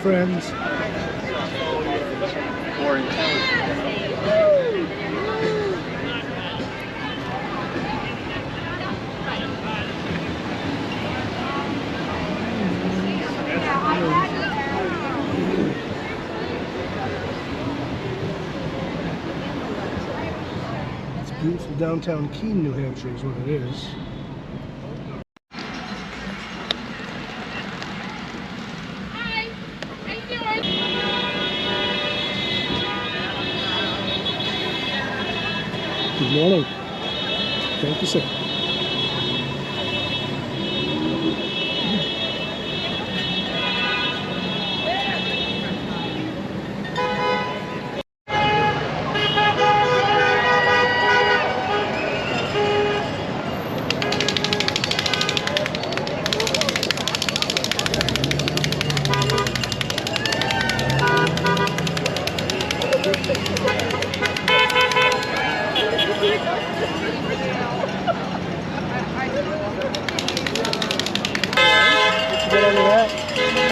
friends. More intelligent. It's beautiful downtown Keene, New Hampshire is what it is. Good morning. Thank you, sir.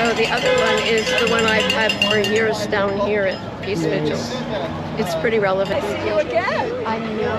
Oh, the other one is the one I've had for years down here at Peace Vigil. It's pretty relevant. See you again. I know.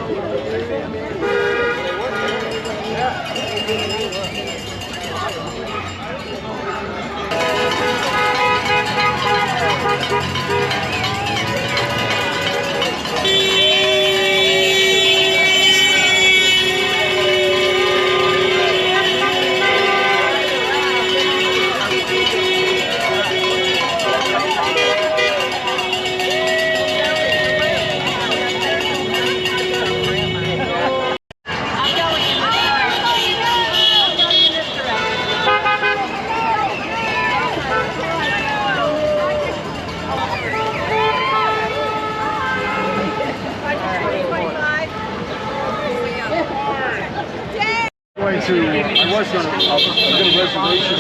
I was going to get a reservation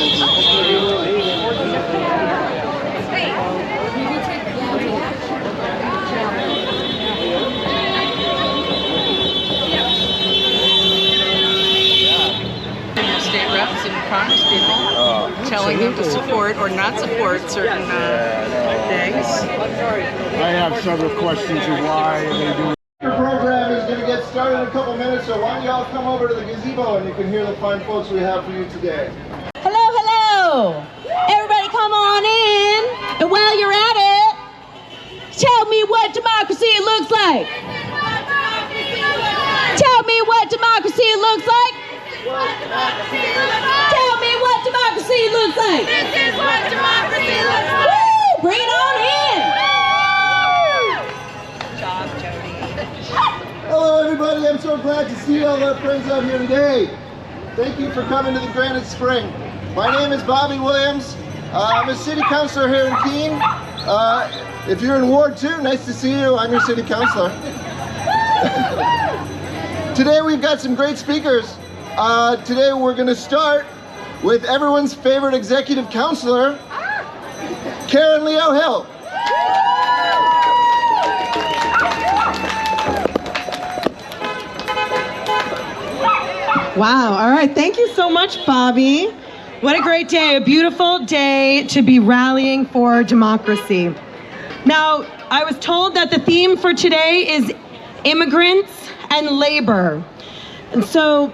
State reps and Congress people telling them to support or not support certain things. I have several questions of why they do. Your program is going to get started in a couple minutes, so why don't y'all come over to the gazebo and you can hear the fine folks we have for you today. Hello, hello. Everybody come on in. And while you're at it, tell me what democracy looks like. Tell me what democracy looks like. Tell me what democracy looks like. This is what democracy looks like. Woo! Bring it on in. Hello everybody, I'm so glad to see all our friends out here today. Thank you for coming to the Granite Spring. My name is Bobby Williams. I'm a city councilor here in Keene. If you're in Ward 2, nice to see you. I'm your city councilor. Today we've got some great speakers. Today we're going to start with everyone's favorite executive councilor, Karen Leo Hill. Wow, all right, thank you so much, Bobby. What a great day, a beautiful day to be rallying for democracy. Now, I was told that the theme for today is immigrants and labor. And so,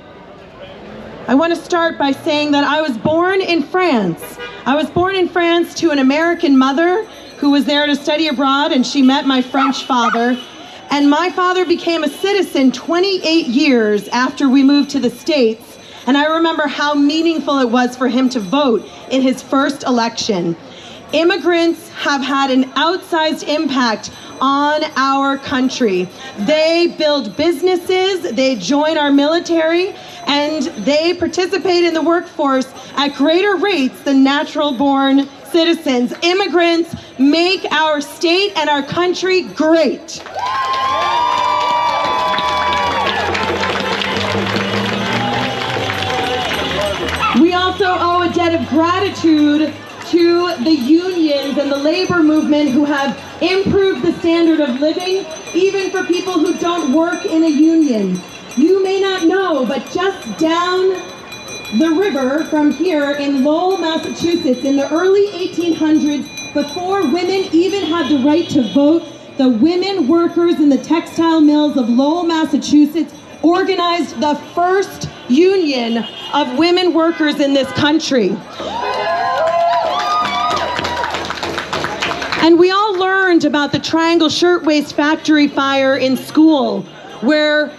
I want to start by saying that I was born in France. I was born in France to an American mother who was there to study abroad, and she met my French father. And my father became a citizen 28 years after we moved to the States. And I remember how meaningful it was for him to vote in his first election. Immigrants have had an outsized impact on our country. They build businesses, they join our military, and they participate in the workforce at greater rates than natural-born citizens. Immigrants make our state and our country great. We also owe a debt of gratitude to the unions and the labor movement who have improved the standard of living, even for people who don't work in a union. You may not know, but just down the river from here in Lowell, Massachusetts, in the early 1800s, before women even had the right to vote, the women workers in the textile mills of Lowell, Massachusetts organized the first union of women workers in this country. And we all learned about the Triangle Shirtwaist Factory fire in school, where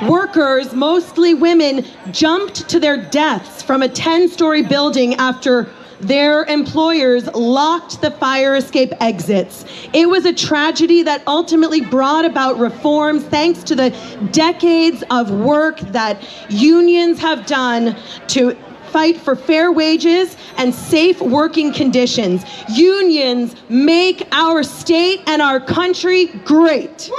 workers, mostly women, jumped to their deaths from a 10-story building after their employers locked the fire escape exits. It was a tragedy that ultimately brought about reforms thanks to the decades of work that unions have done to fight for fair wages and safe working conditions. Unions make our state and our country great.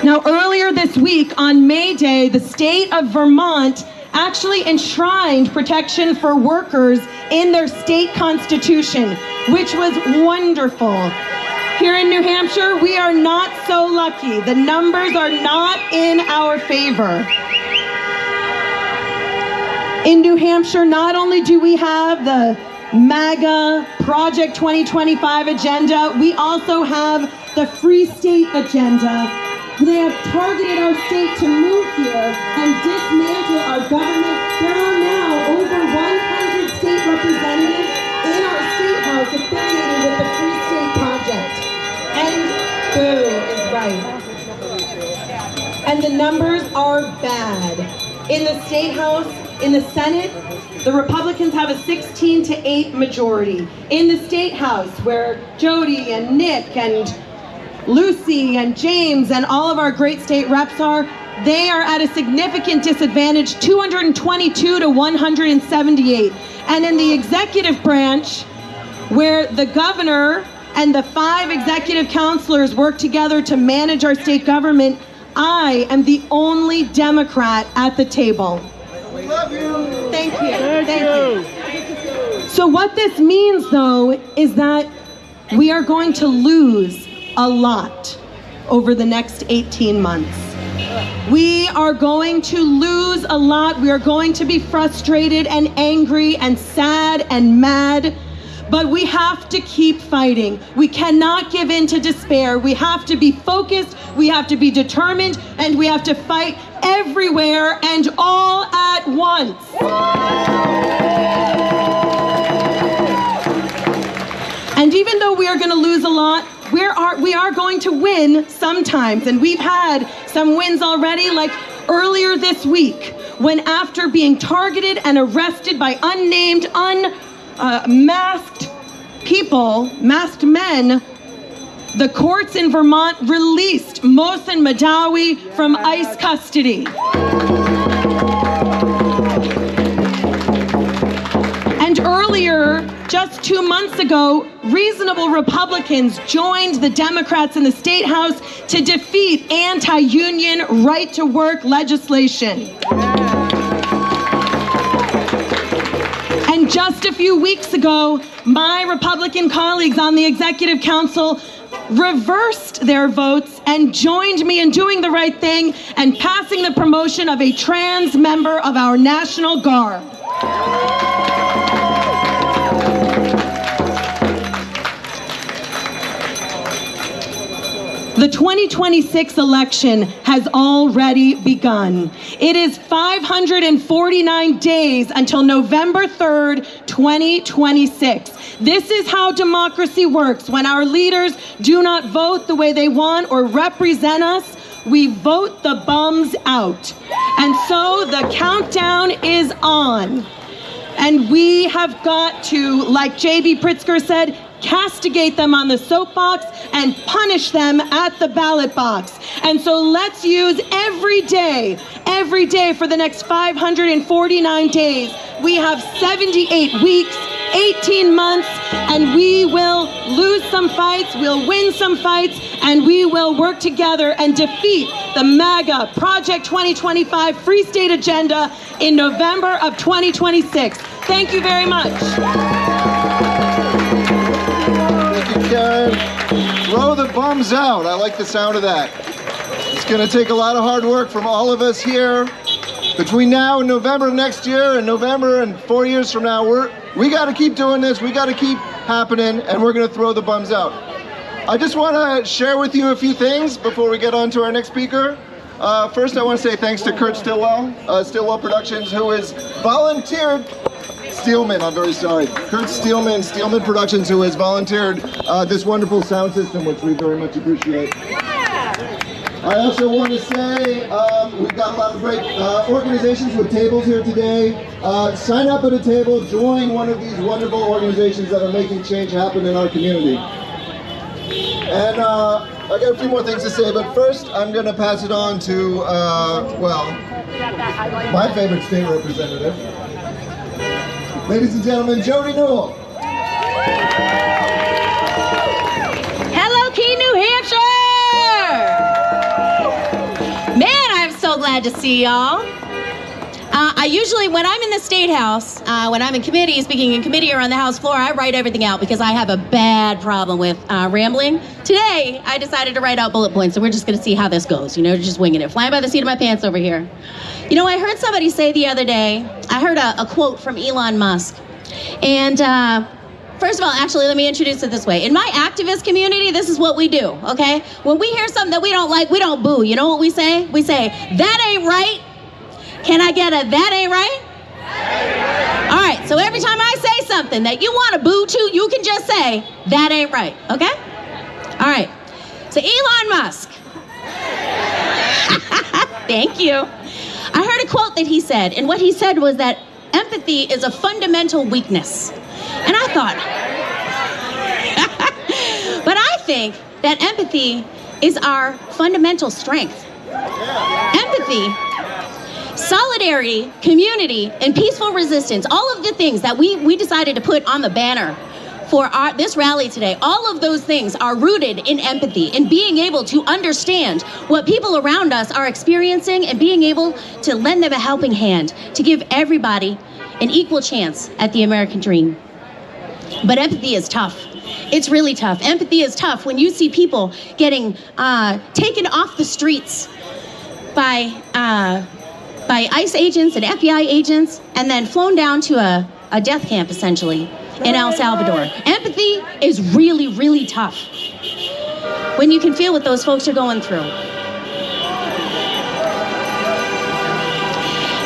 Now, earlier this week on May Day, the state of Vermont actually enshrined protection for workers in their state constitution, which was wonderful. Here in New Hampshire, we are not so lucky. The numbers are not in our favor. In New Hampshire, not only do we have the MAGA Project 2025 agenda, we also have the Free State agenda. They have targeted our state to move here and dismantle our government. There are now over 100 state representatives in our state house affiliated with the Free State Project. And boo is right. And the numbers are bad. In the state house, in the Senate, the Republicans have a 16-8 majority. In the state house, where Jody and Nick and Lucy and James and all of our great state reps are, they are at a significant disadvantage, 222 to 178. And in the executive branch, where the governor and the 5 executive counselors work together to manage our state government, I am the only Democrat at the table. We love you. Thank you. Thank you. So what this means, though, is that we are going to lose a lot over the next 18 months. We are going to lose a lot. We are going to be frustrated and angry and sad and mad, but we have to keep fighting. We cannot give in to despair. We have to be focused, we have to be determined, and we have to fight everywhere and all at once. And even though we are going to lose a lot, we are going to win sometimes. And we've had some wins already, like earlier this week, when after being targeted and arrested by unnamed, unmasked people, masked men, the courts in Vermont released Mohsen Madawi from ICE custody. And earlier, just 2 months ago, reasonable Republicans joined the Democrats in the State House to defeat anti-union right-to-work legislation. And just a few weeks ago, my Republican colleagues on the Executive Council reversed their votes and joined me in doing the right thing and passing the promotion of a trans member of our National Guard. The 2026 election has already begun. It is 549 days until November 3rd, 2026. This is how democracy works. When our leaders do not vote the way they want or represent us, we vote the bums out. And so the countdown is on. And we have got to, like J.B. Pritzker said, castigate them on the soapbox and punish them at the ballot box. And so let's use every day for the next 549 days. We have 78 weeks, 18 months, and we will lose some fights, we'll win some fights, and we will work together and defeat the MAGA Project 2025 Free State agenda in November of 2026. Thank you very much. Karen, throw the bums out. I like the sound of that. It's going to take a lot of hard work from all of us here Between now and November next year and November and 4 years from now, we got to keep doing this. We got to keep happening, and we're going to throw the bums out. I just want to share with you a few things before we get on to our next speaker. First, I want to say thanks to Kurt Stillwell, Stillwell Productions, who has volunteered. Steelman, I'm very sorry. Kurt Steelman, Steelman Productions, who has volunteered this wonderful sound system, which we very much appreciate. I also want to say we've got a lot of great organizations with tables here today. Sign up at a table, join one of these wonderful organizations that are making change happen in our community. And I got a few more things to say, but first I'm going to pass it on to, well, my favorite state representative. Ladies and gentlemen, Jody Newell. Hello, Keene, New Hampshire! Man, I'm so glad to see y'all. I usually, when I'm in the State House, when I'm in committee, speaking in committee or on the House floor, I write everything out because I have a bad problem with rambling. Today, I decided to write out bullet points, so we're just going to see how this goes, you know, just winging it. Flying by the seat of my pants over here. You know, I heard somebody say the other day, I heard a quote from Elon Musk. And first of all, actually, let me introduce it this way. In my activist community, this is what we do, okay? When we hear something that we don't like, we don't boo. You know what we say? We say, that ain't right. Can I get a that ain't right? All right, so every time I say something that you want to boo to, you can just say, that ain't right, okay? All right, so Elon Musk. Thank you. I heard a quote that he said, and what he said was that empathy is a fundamental weakness. And I thought, but I think that empathy is our fundamental strength. Empathy, solidarity, community, and peaceful resistance, all of the things that we decided to put on the banner for this rally today, all of those things are rooted in empathy, in being able to understand what people around us are experiencing and being able to lend them a helping hand, to give everybody an equal chance at the American dream. But empathy is tough. It's really tough. Empathy is tough when you see people getting taken off the streets by ICE agents and FBI agents and then flown down to a death camp, essentially, in El Salvador. Empathy is really, really tough when you can feel what those folks are going through.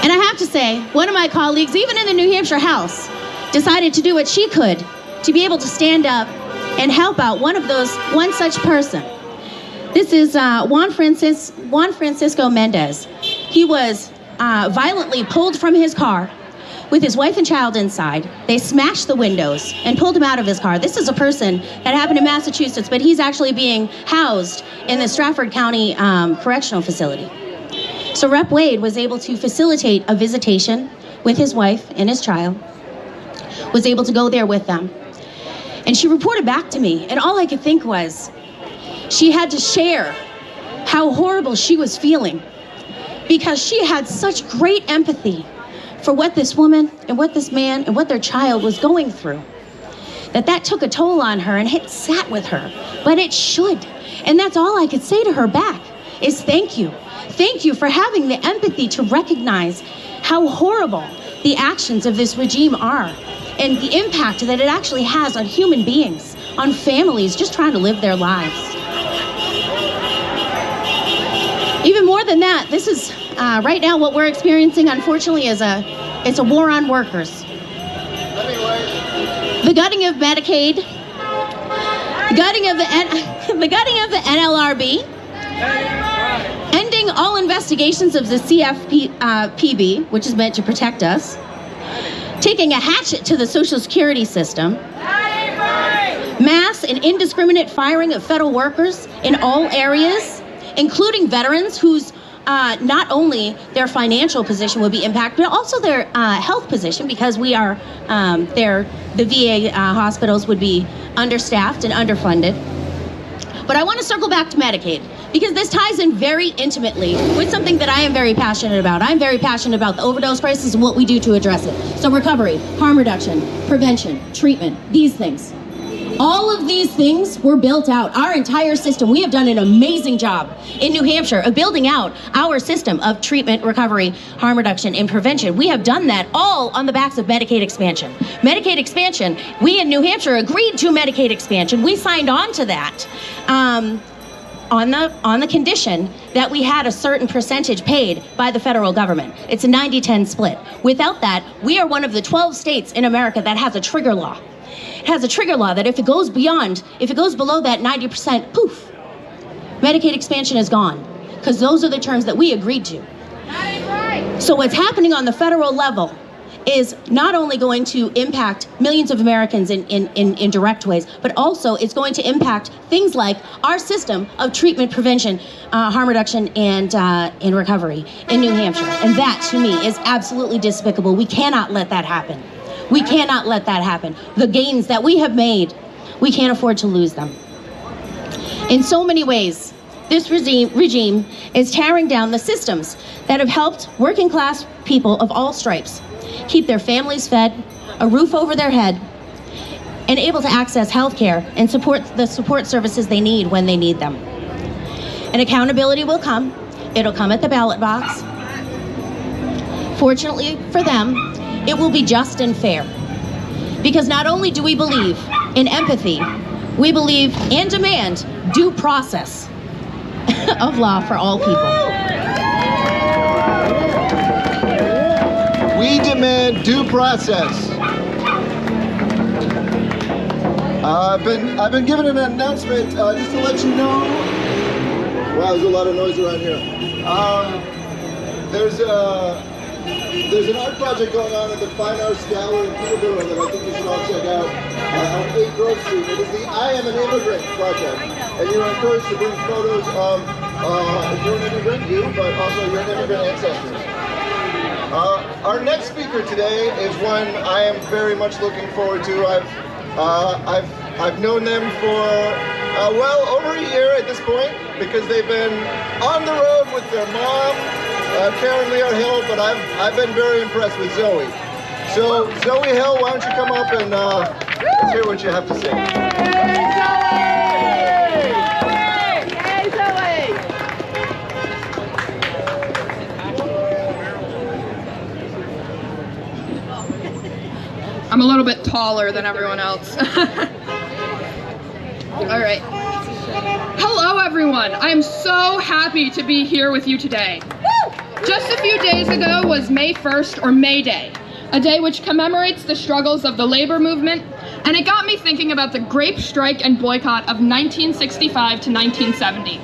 And I have to say, one of my colleagues, even in the New Hampshire House, decided to do what she could to be able to stand up and help out one such person. This is Juan Francisco Mendez. He was violently pulled from his car with his wife and child inside. They smashed the windows and pulled him out of his car. This is a person that happened in Massachusetts, but he's actually being housed in the Stratford County Correctional Facility. So Rep. Wade was able to facilitate a visitation with his wife and his child, was able to go there with them. And she reported back to me, and all I could think was, she had to share how horrible she was feeling because she had such great empathy for what this woman and what this man and what their child was going through. That took a toll on her and it sat with her, but it should. And that's all I could say to her back is thank you. Thank you for having the empathy to recognize how horrible the actions of this regime are and the impact that it actually has on human beings, on families just trying to live their lives. Even more than that, this is right now what we're experiencing, unfortunately, is it's a war on workers. The gutting of Medicaid, the gutting of the NLRB, ending all investigations of the CFPB, which is meant to protect us, taking a hatchet to the Social Security system, mass and indiscriminate firing of federal workers in all areas, including veterans whose not only their financial position would be impacted, but also their health position, because we are the VA hospitals would be understaffed and underfunded. But I want to circle back to Medicaid, because this ties in very intimately with something that I am very passionate about. I'm very passionate about the overdose crisis and what we do to address it. So recovery, harm reduction, prevention, treatment, these things. All of these things were built out. Our entire system, we have done an amazing job in New Hampshire of building out our system of treatment, recovery, harm reduction, and prevention. We have done that all on the backs of Medicaid expansion. Medicaid expansion, we in New Hampshire agreed to Medicaid expansion. We signed on to that on the condition that we had a certain percentage paid by the federal government. It's a 90-10 split. Without that, we are one of the 12 states in America that has a trigger law. It has a trigger law that if it goes below that 90%, poof, Medicaid expansion is gone, because those are the terms that we agreed to. So what's happening on the federal level is not only going to impact millions of Americans in direct ways, but also it's going to impact things like our system of treatment, prevention, harm reduction, and recovery in New Hampshire. And that, to me, is absolutely despicable. We cannot let that happen. We cannot let that happen. The gains that we have made, we can't afford to lose them. In so many ways, this regime is tearing down the systems that have helped working class people of all stripes keep their families fed, a roof over their head, and able to access health care and the support services they need when they need them. And accountability will come. It'll come at the ballot box. Fortunately for them, it will be just and fair. Because not only do we believe in empathy, we believe and demand due process of law for all people. We demand due process. I've been given an announcement just to let you know. Wow, there's a lot of noise around here. There's an art project going on at the Fine Arts Gallery in Peterborough that I think you should all check out on 8 Grove Street. It is the I Am an Immigrant project, and you're encouraged to bring photos of if you're an immigrant, you, but also your immigrant ancestors. Our next speaker today is one I am very much looking forward to. I've known them for well over a year at this point, because they've been on the road with their mom, Karen Lear Hill, but I've been very impressed with Zoe. So Zoe Hill, why don't you come up and let's hear what you have to say. Yay, Zoe! I'm a little bit taller than everyone else. All right. Hello, everyone. I am so happy to be here with you today. Just a few days ago was May 1st, or May Day, a day which commemorates the struggles of the labor movement, and it got me thinking about the grape strike and boycott of 1965 to 1970.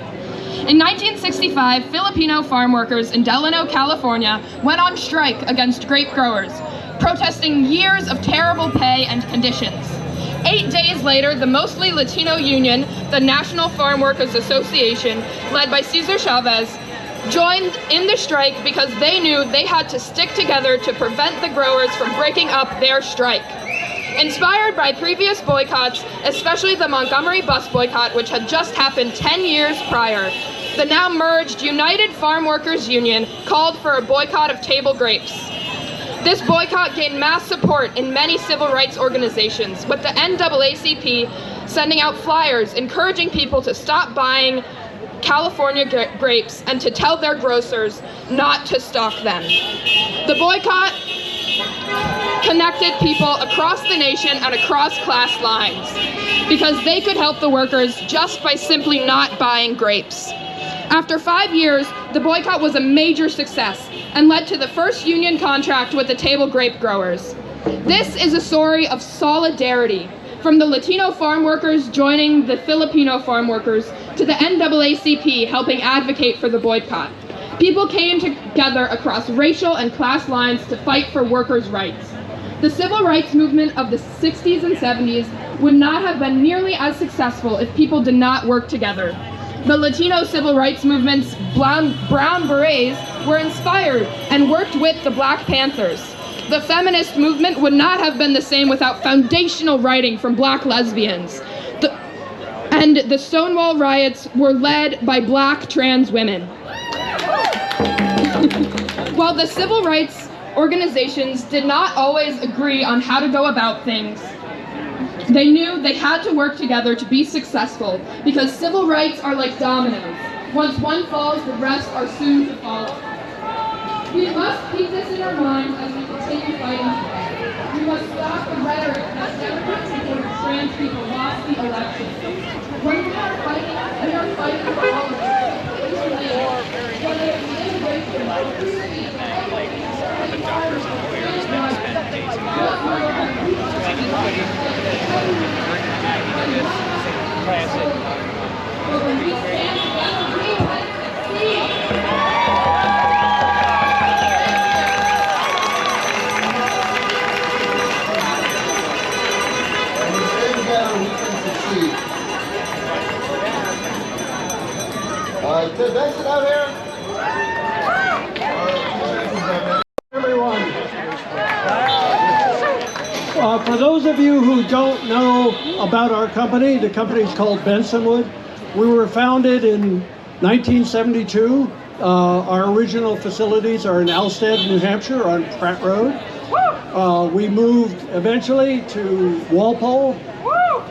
In 1965, Filipino farm workers in Delano, California went on strike against grape growers, protesting years of terrible pay and conditions. 8 days later, the mostly Latino union, the National Farm Workers Association, led by Cesar Chavez, joined in the strike because they knew they had to stick together to prevent the growers from breaking up their strike. Inspired by previous boycotts, especially the Montgomery bus boycott, which had just happened 10 years prior, the now merged United Farm Workers Union called for a boycott of table grapes. This boycott gained mass support in many civil rights organizations, with the NAACP sending out flyers encouraging people to stop buying California grapes and to tell their grocers not to stock them. The boycott connected people across the nation and across class lines because they could help the workers just by simply not buying grapes. After 5 years, the boycott was a major success and led to the first union contract with the table grape growers. This is a story of solidarity, from the Latino farm workers joining the Filipino farm workers to the NAACP helping advocate for the boycott. People came together across racial and class lines to fight for workers' rights. The civil rights movement of the 60s and 70s would not have been nearly as successful if people did not work together. The Latino civil rights movement's brown berets were inspired and worked with the Black Panthers. The feminist movement would not have been the same without foundational writing from Black lesbians. And the Stonewall riots were led by Black trans women. While the civil rights organizations did not always agree on how to go about things. They knew they had to work together to be successful because civil rights are like dominoes. Once one falls, the rest are soon to follow. We must keep this in our minds as we continue fighting today. We must stop the rhetoric that Democrats and trans people lost the election. When we are fighting for all of us. Whether it's immigration, Ted Benson out here. Everyone. For those of you who don't know about our company, the company is called Bensonwood. We were founded in 1972. Our original facilities are in Alstead, New Hampshire on Pratt Road. We moved eventually to Walpole,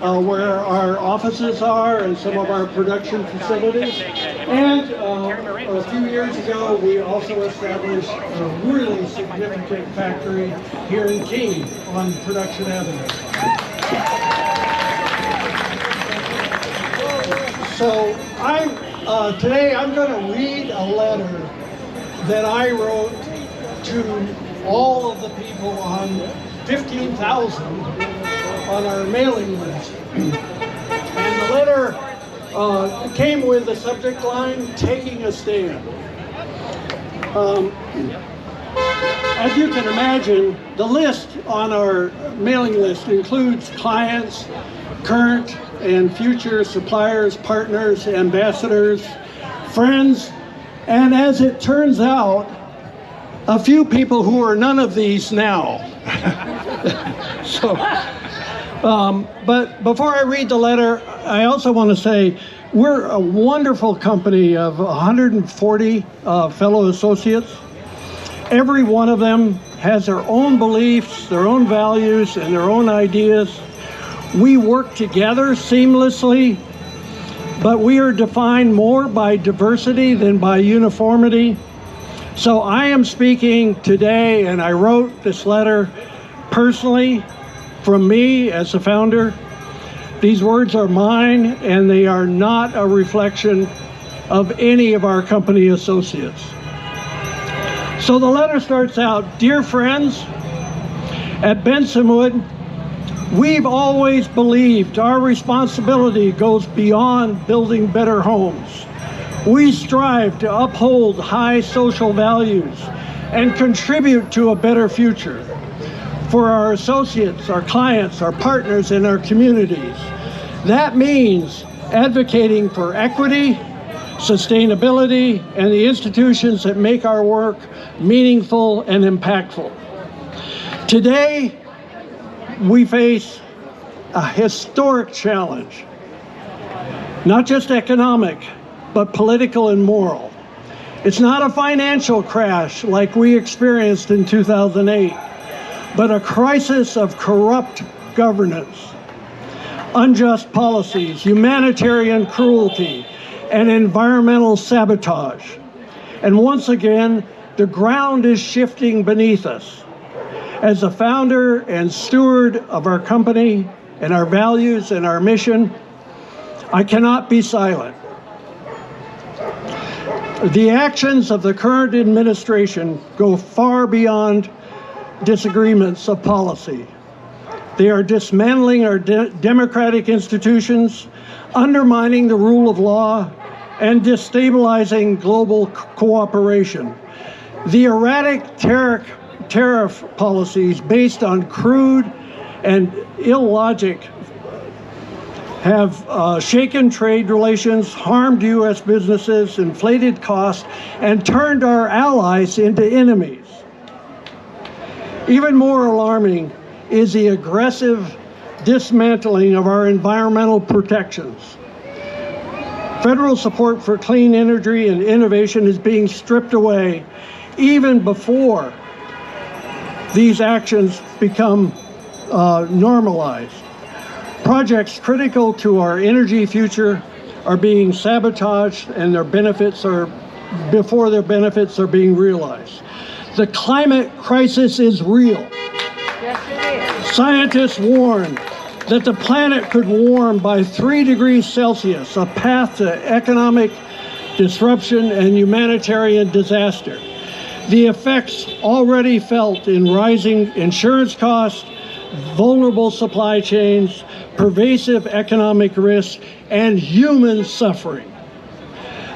where our offices are and some of our production facilities. And a few years ago, we also established a really significant factory here in Keene on Production Avenue. So today I'm going to read a letter that I wrote to all of the people on 15,000 on our mailing list. And the letter came with the subject line, "Taking a Stand." As you can imagine, the list on our mailing list includes clients, current and future suppliers, partners, ambassadors, friends, and as it turns out, a few people who are none of these now. But before I read the letter, I also want to say we're a wonderful company of 140 fellow associates. Every one of them has their own beliefs, their own values, and their own ideas. We work together seamlessly, but we are defined more by diversity than by uniformity. So I am speaking today, and I wrote this letter personally from me as the founder. These words are mine, and they are not a reflection of any of our company associates. So the letter starts out, "Dear friends, at Bensonwood, we've always believed our responsibility goes beyond building better homes. We strive to uphold high social values and contribute to a better future for our associates, our clients, our partners, and our communities. That means advocating for equity, sustainability, and the institutions that make our work meaningful and impactful. Today, we face a historic challenge, not just economic, but political and moral. It's not a financial crash like we experienced in 2008, but a crisis of corrupt governance, unjust policies, humanitarian cruelty, and environmental sabotage. And once again, the ground is shifting beneath us. As the founder and steward of our company and our values and our mission, I cannot be silent. The actions of the current administration go far beyond disagreements of policy. They are dismantling our democratic institutions, undermining the rule of law, and destabilizing global cooperation. The erratic tariff policies based on crude and illogic have shaken trade relations, harmed U.S. businesses, inflated costs, and turned our allies into enemies. Even more alarming is the aggressive dismantling of our environmental protections. Federal support for clean energy and innovation is being stripped away even before these actions become normalized. Projects critical to our energy future are being sabotaged, and before their benefits are being realized. The climate crisis is real. Yes, it is. Scientists warn that the planet could warm by 3 degrees Celsius, a path to economic disruption and humanitarian disaster. The effects already felt in rising insurance costs, vulnerable supply chains, pervasive economic risk, and human suffering.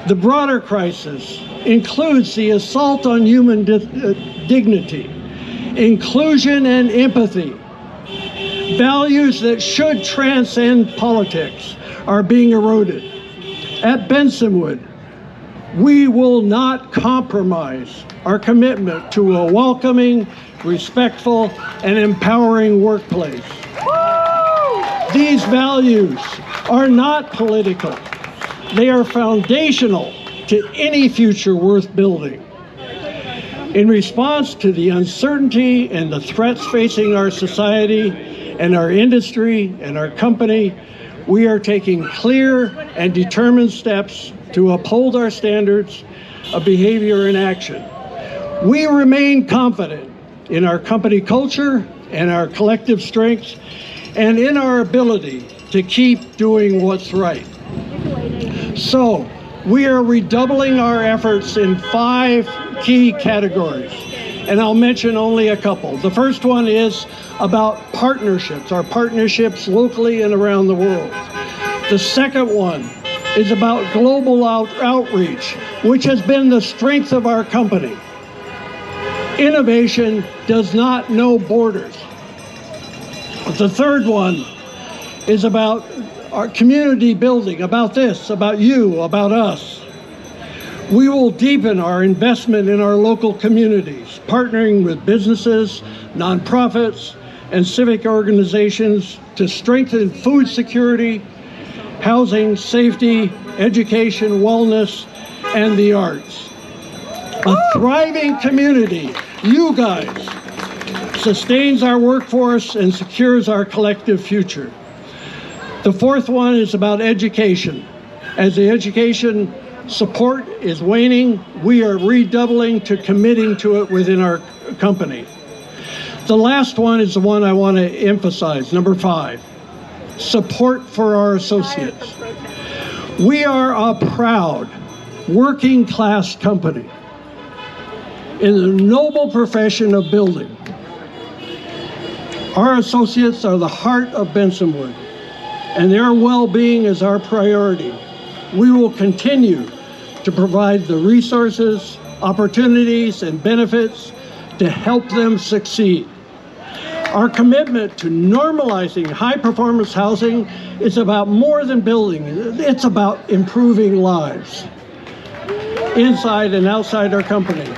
The broader crisis includes the assault on human dignity, inclusion and empathy. Values that should transcend politics are being eroded. At Bensonwood, we will not compromise our commitment to a welcoming, respectful, and empowering workplace. These values are not political. They are foundational to any future worth building. In response to the uncertainty and the threats facing our society and our industry and our company, we are taking clear and determined steps to uphold our standards of behavior and action. We remain confident in our company culture and our collective strength and in our ability to keep doing what's right. So, we are redoubling our efforts in 5 key categories, and I'll mention only a couple. The first one is about partnerships, our partnerships locally and around the world. The second one is about global outreach, which has been the strength of our company. Innovation does not know borders. The third one is about our community building, about this, about you, about us. We will deepen our investment in our local communities, partnering with businesses, nonprofits, and civic organizations to strengthen food security, housing, safety, education, wellness, and the arts. A thriving community, you guys, sustains our workforce and secures our collective future. The fourth one is about education. As the education support is waning, we are redoubling to committing to it within our company. The last one is the one I want to emphasize, number 5, support for our associates. We are a proud working class company in the noble profession of building. Our associates are the heart of Bensonwood, and their well-being is our priority. We will continue to provide the resources, opportunities, and benefits to help them succeed. Our commitment to normalizing high-performance housing is about more than building. It's about improving lives inside and outside our company.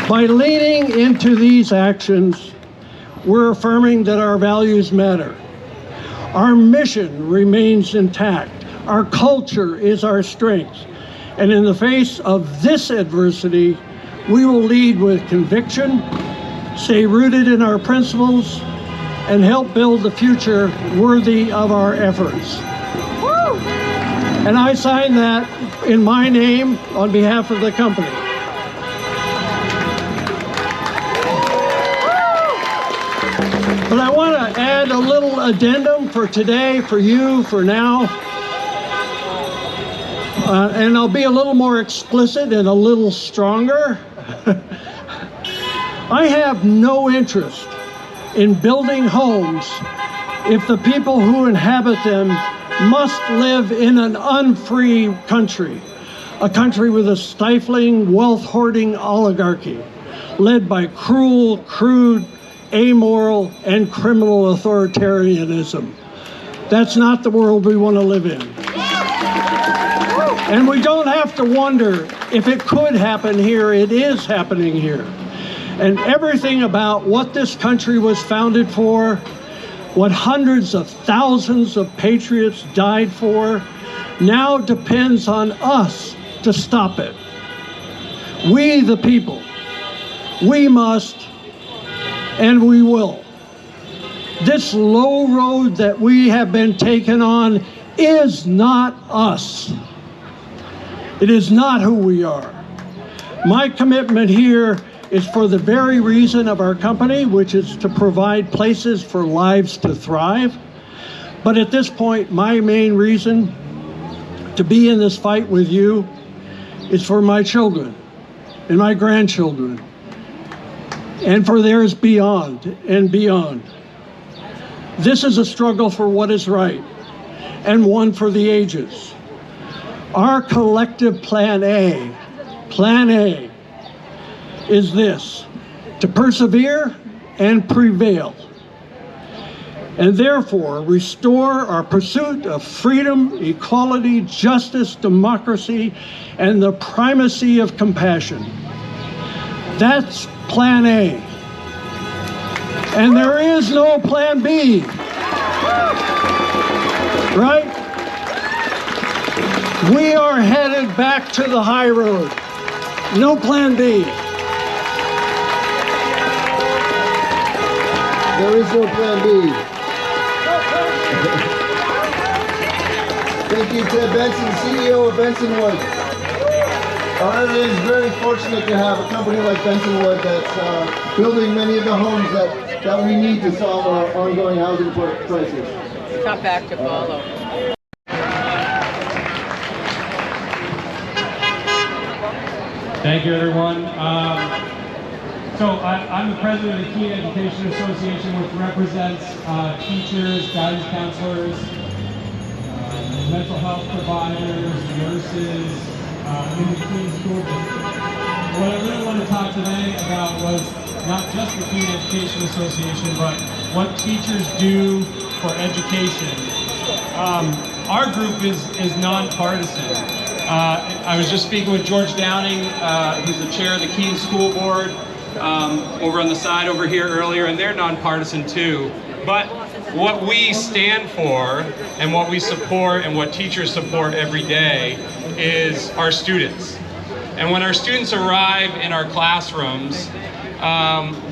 By leaning into these actions, we're affirming that our values matter. Our mission remains intact. Our culture is our strength. And in the face of this adversity, we will lead with conviction, stay rooted in our principles, and help build the future worthy of our efforts. Woo! And I sign that in my name on behalf of the company. But I want to add a little addendum for today, for you, for now. And I'll be a little more explicit and a little stronger. I have no interest in building homes if the people who inhabit them must live in an unfree country, a country with a stifling, wealth-hoarding oligarchy led by cruel, crude, amoral, and criminal authoritarianism. That's not the world we want to live in. And we don't have to wonder if it could happen here. It is happening here. And everything about what this country was founded for, what hundreds of thousands of patriots died for, now depends on us to stop it. We, the people, We must, and we will. This low road that we have been taken on is not us. It is not who we are. My commitment here is for the very reason of our company, which is to provide places for lives to thrive. But at this point, my main reason to be in this fight with you is for my children and my grandchildren, and for theirs beyond and beyond. This is a struggle for what is right, and one for the ages. Our collective Plan A, is this: to persevere and prevail, and therefore restore our pursuit of freedom, equality, justice, democracy, and the primacy of compassion. That's Plan A. And there is no Plan B. Right? We are headed back to the high road. No Plan B. There is no Plan B. Thank you, Ted Benson, CEO of Bensonwood. It is very fortunate to have a company like Bensonwood that's building many of the homes that we need to solve our ongoing housing crisis. Come back to follow. Thank you, everyone. So I'm the president of the Keene Education Association, which represents teachers, guidance counselors, mental health providers, nurses, in the Keene school district. What I really want to talk today about was not just the Keene Education Association, but what teachers do for education. Our group is nonpartisan. I was just speaking with George Downing. He's the chair of the Keene School Board over on the side over here earlier, and they're nonpartisan too. But what we stand for and what we support and what teachers support every day is our students. And when our students arrive in our classrooms,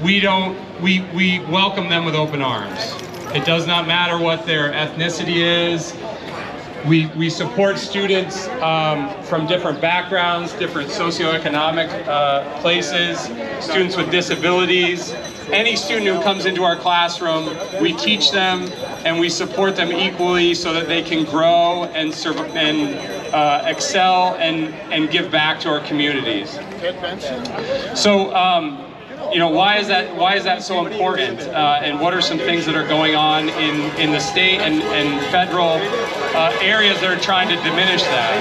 we welcome them with open arms. It does not matter what their ethnicity is. We support students from different backgrounds, different socioeconomic places, students with disabilities. Any student who comes into our classroom, we teach them and we support them equally so that they can grow and excel and give back to our communities. So, you know, why is that so important? And what are some things that are going on in the state and federal areas that are trying to diminish that?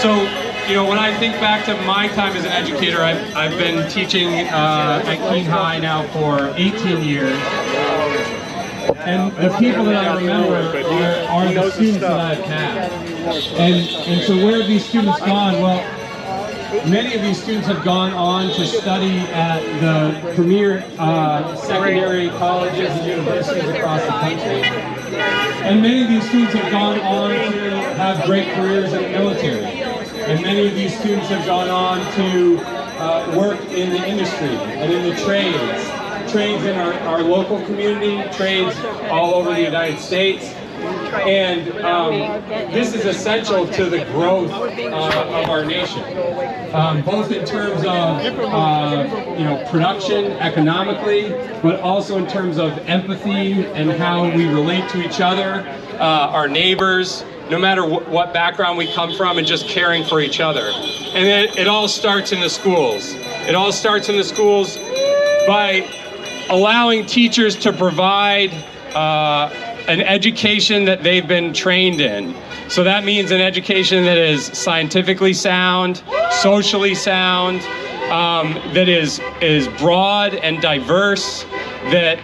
So, you know, when I think back to my time as an educator, I've been teaching at Keene High now for 18 years. And the people that I remember are the students that I've had. And so where have these students gone? Well, many of these students have gone on to study at the premier secondary colleges and universities across the country. And many of these students have gone on to have great careers in the military. And many of these students have gone on to work in the industry and in the trades in our local community, trades all over the United States. And this is essential to the growth of our nation, both in terms of you know, production economically, but also in terms of empathy and how we relate to each other, our neighbors, no matter what background we come from, and just caring for each other. And it all starts in the schools. It all starts in the schools by allowing teachers to provide an education that they've been trained in. So that means an education that is scientifically sound, socially sound, that is broad and diverse, that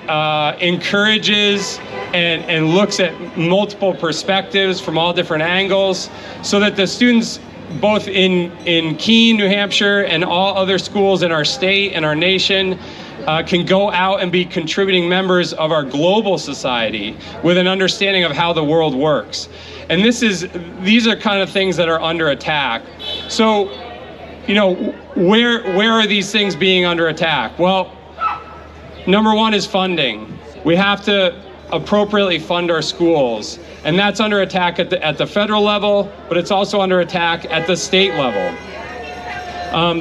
encourages and looks at multiple perspectives from all different angles, so that the students both in Keene, New Hampshire, and all other schools in our state and our nation can go out and be contributing members of our global society with an understanding of how the world works. And these are kind of things that are under attack. So where are these things being under attack? Well, number one is funding. We have to appropriately fund our schools, and that's under attack at the federal level, but it's also under attack at the state level.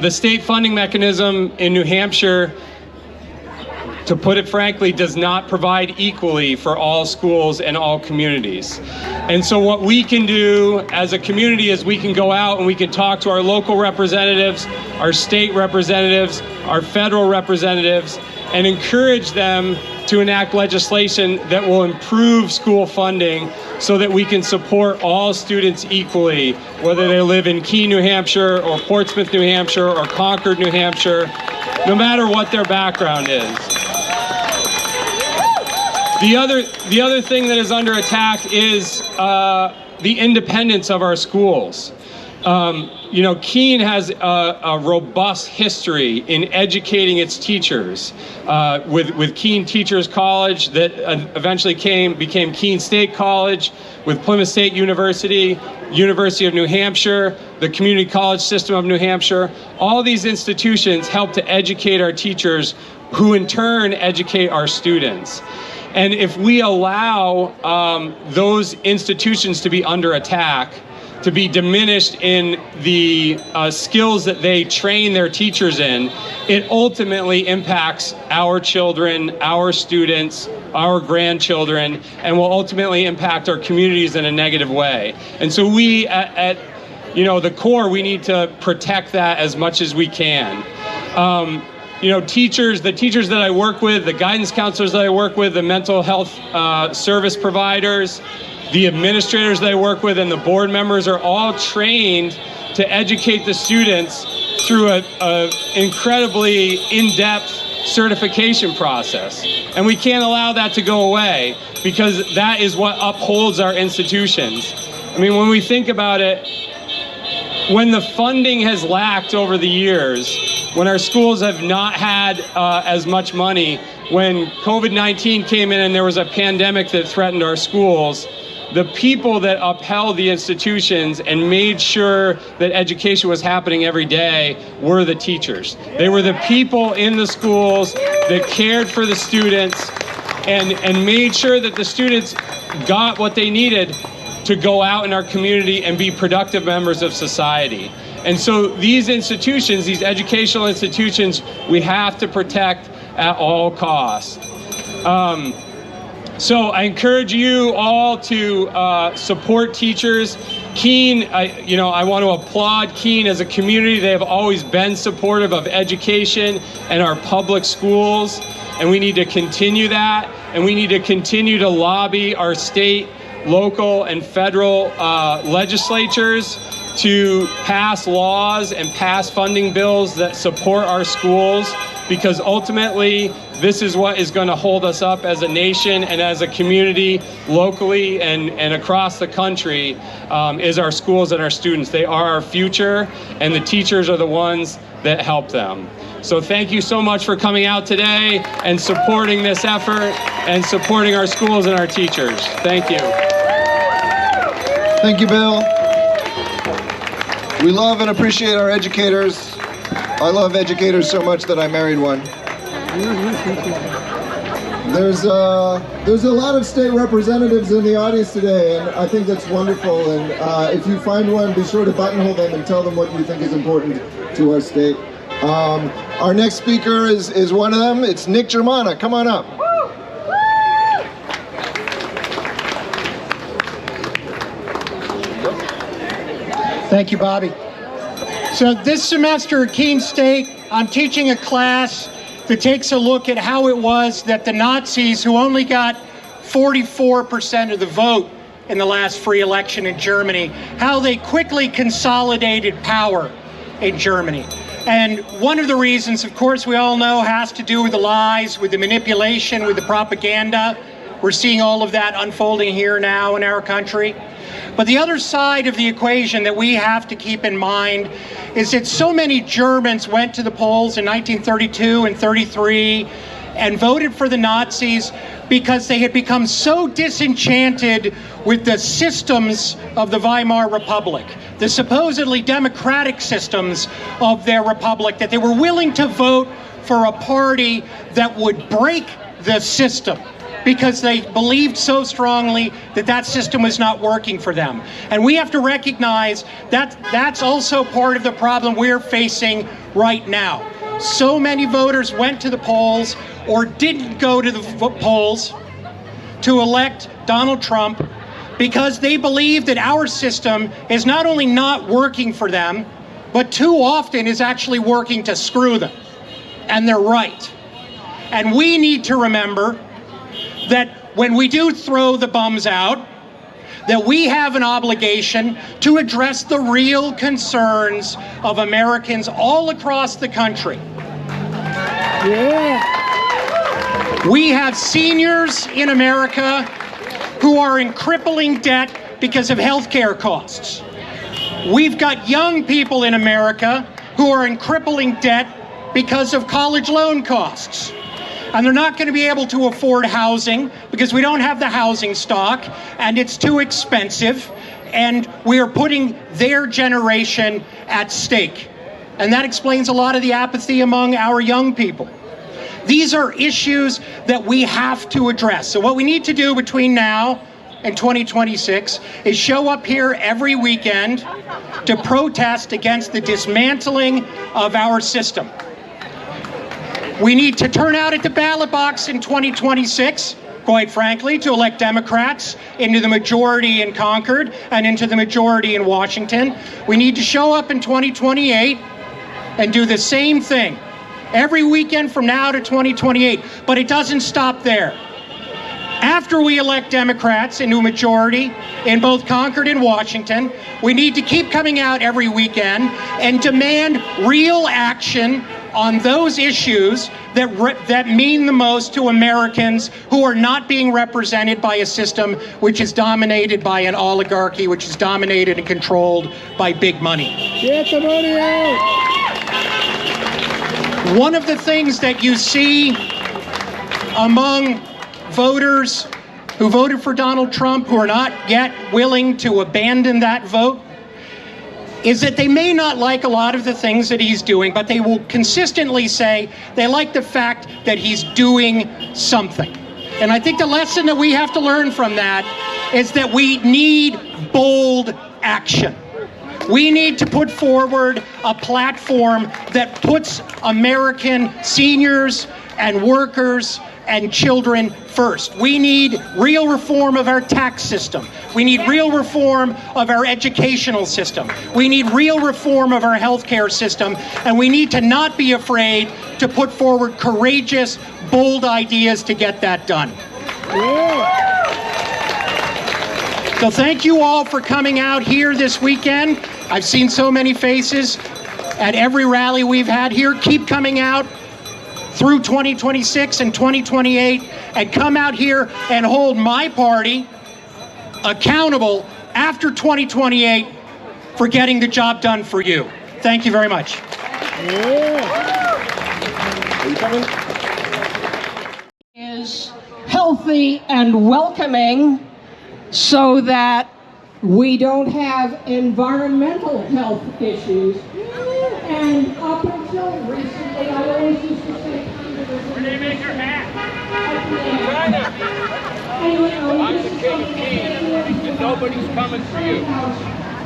The state funding mechanism in New Hampshire, to put it frankly, does not provide equally for all schools and all communities. And so what we can do as a community is we can go out and we can talk to our local representatives, our state representatives, our federal representatives, and encourage them to enact legislation that will improve school funding so that we can support all students equally, whether they live in Keene, New Hampshire, or Portsmouth, New Hampshire, or Concord, New Hampshire, no matter what their background is. The other thing that is under attack is the independence of our schools. Keene has a robust history in educating its teachers, with Keene Teachers College that eventually became Keene State College, with Plymouth State University, University of New Hampshire, the Community College System of New Hampshire. All these institutions help to educate our teachers, who in turn educate our students. And if we allow those institutions to be under attack, to be diminished in the skills that they train their teachers in, it ultimately impacts our children, our students, our grandchildren, and will ultimately impact our communities in a negative way. And so we, at the core, we need to protect that as much as we can. The teachers that I work with, the guidance counselors that I work with, the mental health service providers, the administrators that I work with, and the board members are all trained to educate the students through an incredibly in-depth certification process. And we can't allow that to go away, because that is what upholds our institutions. I mean, when we think about it, when the funding has lacked over the years, when our schools have not had as much money, when COVID-19 came in and there was a pandemic that threatened our schools, the people that upheld the institutions and made sure that education was happening every day were the teachers. They were the people in the schools that cared for the students and made sure that the students got what they needed to go out in our community and be productive members of society. And so these institutions, these educational institutions, we have to protect at all costs. So I encourage you all to support teachers. Keene, I want to applaud Keene as a community. They have always been supportive of education and our public schools, and we need to continue that. And we need to continue to lobby our state, local, and federal legislatures to pass laws and pass funding bills that support our schools, because ultimately this is what is going to hold us up as a nation and as a community, locally and across the country, is our schools and our students. They are our future, and the teachers are the ones that help them. So thank you so much for coming out today and supporting this effort and supporting our schools and our teachers. Thank you. Thank you, Bill. We love and appreciate our educators. I love educators so much that I married one. There's a lot of state representatives in the audience today, and I think that's wonderful. And if you find one, be sure to buttonhole them and tell them what you think is important to our state. Our next speaker is one of them. It's Nick Germana. Come on up. Thank you, Bobby. So this semester at Keene State, I'm teaching a class that takes a look at how it was that the Nazis, who only got 44% of the vote in the last free election in Germany, how they quickly consolidated power in Germany. And one of the reasons, of course, we all know has to do with the lies, with the manipulation, with the propaganda. We're seeing all of that unfolding here now in our country. But the other side of the equation that we have to keep in mind is that so many Germans went to the polls in 1932 and 33 and voted for the Nazis because they had become so disenchanted with the systems of the Weimar Republic, the supposedly democratic systems of their republic, that they were willing to vote for a party that would break the system because they believed so strongly that that system was not working for them. And we have to recognize that that's also part of the problem we're facing right now. So many voters went to the polls or didn't go to the polls to elect Donald Trump because they believe that our system is not only not working for them, but too often is actually working to screw them. And they're right. And we need to remember that when we do throw the bums out, that we have an obligation to address the real concerns of Americans all across the country. Yeah. We have seniors in America who are in crippling debt because of health care costs. We've got young people in America who are in crippling debt because of college loan costs. And they're not going to be able to afford housing because we don't have the housing stock and it's too expensive, and we are putting their generation at stake. And that explains a lot of the apathy among our young people. These are issues that we have to address. So what we need to do between now and 2026 is show up here every weekend to protest against the dismantling of our system. We need to turn out at the ballot box in 2026, quite frankly, to elect Democrats into the majority in Concord and into the majority in Washington. We need to show up in 2028 and do the same thing every weekend from now to 2028. But it doesn't stop there. After we elect Democrats into a majority in both Concord and Washington, we need to keep coming out every weekend and demand real action on those issues that mean the most to Americans who are not being represented by a system which is dominated by an oligarchy, which is dominated and controlled by big money. Get the money out! One of the things that you see among voters who voted for Donald Trump who are not yet willing to abandon that vote is that they may not like a lot of the things that he's doing, but they will consistently say they like the fact that he's doing something. And I think the lesson that we have to learn from that is that we need bold action. We need to put forward a platform that puts American seniors and workers and children first. We need real reform of our tax system. We need real reform of our educational system. We need real reform of our healthcare system. And we need to not be afraid to put forward courageous, bold ideas to get that done. So thank you all for coming out here this weekend. I've seen so many faces at every rally we've had here. Keep coming out through 2026 and 2028 and come out here and hold my party accountable after 2028 for getting the job done for you. Thank you very much. Is healthy and welcoming so that we don't have environmental health issues. And up until recently, I always used to say, where do you make your hat? I'm the king of Keene, and nobody's coming for you.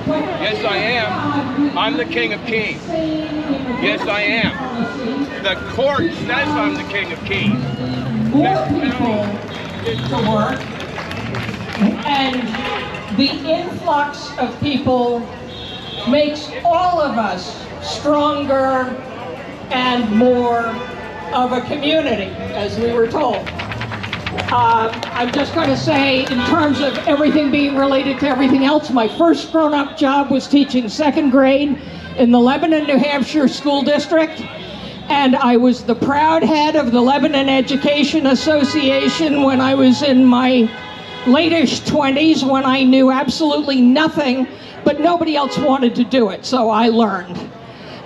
Yes, I am. I'm the king of Keene. Yes, I am. The court says I'm the king of Keene. More people to work, and the influx of people makes all of us stronger and more of a community, as we were told. I'm just going to say, in terms of everything being related to everything else, my first grown-up job was teaching second grade in the Lebanon, New Hampshire school district, and I was the proud head of the Lebanon Education Association when I was in my late-ish 20s, when I knew absolutely nothing, but nobody else wanted to do it, so I learned.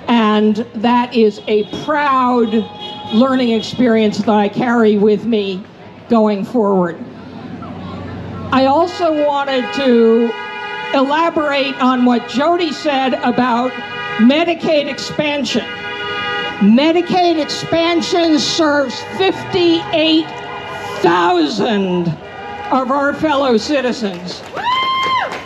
And that is a proud learning experience that I carry with me going forward. I also wanted to elaborate on what Jody said about Medicaid expansion. Medicaid expansion serves 58,000 of our fellow citizens.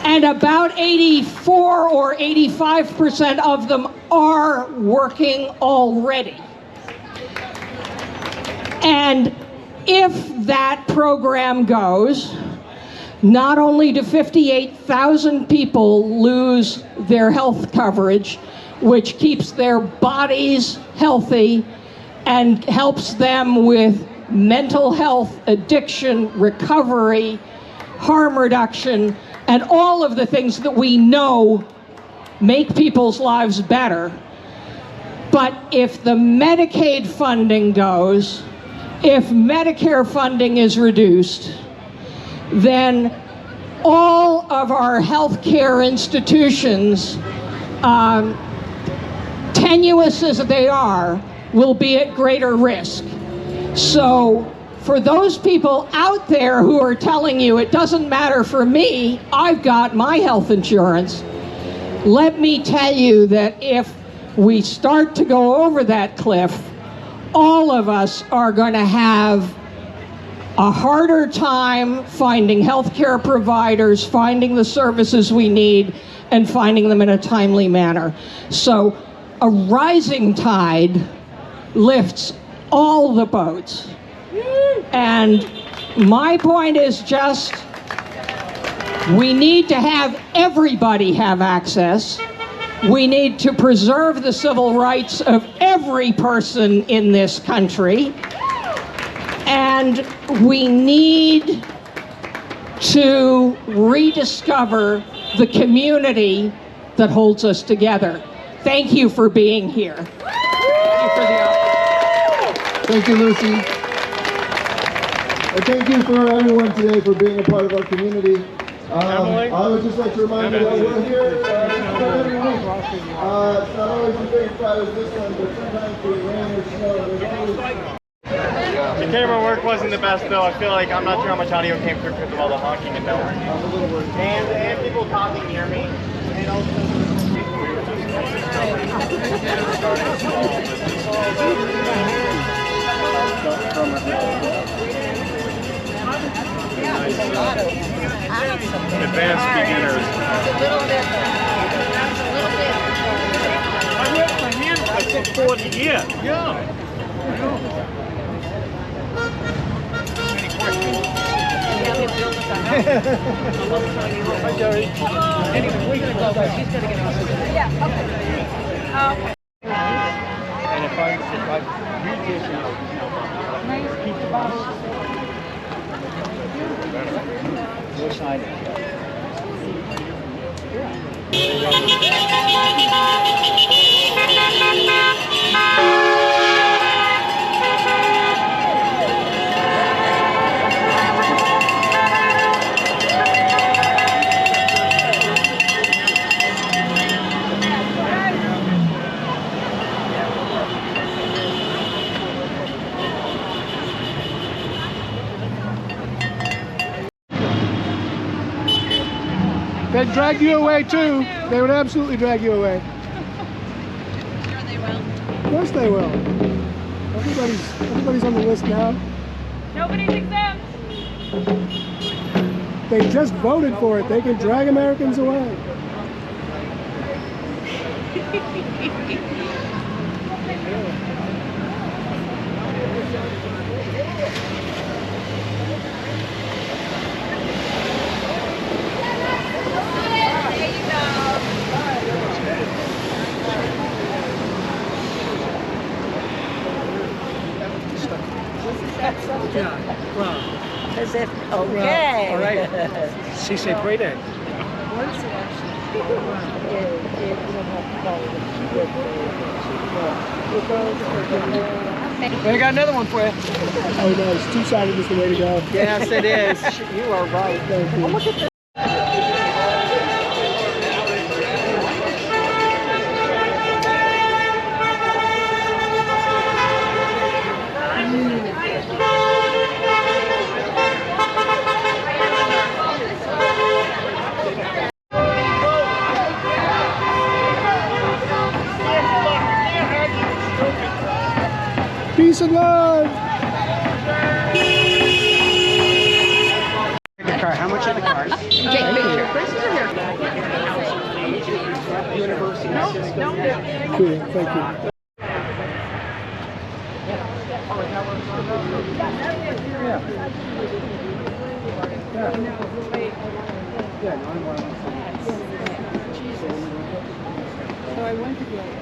And about 84 or 85% of them are working already. And if that program goes, not only do 58,000 people lose their health coverage, which keeps their bodies healthy and helps them with mental health, addiction, recovery, harm reduction, and all of the things that we know make people's lives better. But if the Medicaid funding goes, if Medicare funding is reduced, then all of our healthcare institutions, tenuous as they are, will be at greater risk. So for those people out there who are telling you it doesn't matter for me, I've got my health insurance, let me tell you that if we start to go over that cliff, all of us are going to have a harder time finding healthcare providers, finding the services we need, and finding them in a timely manner. So a rising tide lifts all the boats. And my point is just, we need to have everybody have access. We need to preserve the civil rights of every person in this country. And we need to rediscover the community that holds us together. Thank you for being here. Thank you, Lucy. And thank you for everyone today for being a part of our community. I would just like to remind you that we're here every week. It's not always as big a crowd as this one, but sometimes we rain or snow. The camera work wasn't the best though. I feel like I'm not sure how much audio came through because of all the honking and bellowing. And people talking near me. And also Advanced beginners. I worked my hands for 40 years. Yeah. Any questions? Hi, Jerry. We're gonna go, but she's gonna get us. Yeah, okay. And if I read this, keep the box. We'll sign it. They'd drag you away too. They would absolutely drag you away. Sure they will. Of course they will. Everybody's on the list now. Nobody's exempt. They just voted for it. They can drag Americans away. As if, okay. All right. She said, great egg. I got another one for you. Oh, nice. Two-sided is the way to go. Yes, it is. You are right. Thank you. Look at this. Peace and love. The car. How much are the cars? Take picture. University. Cool, thank you. So I went to go.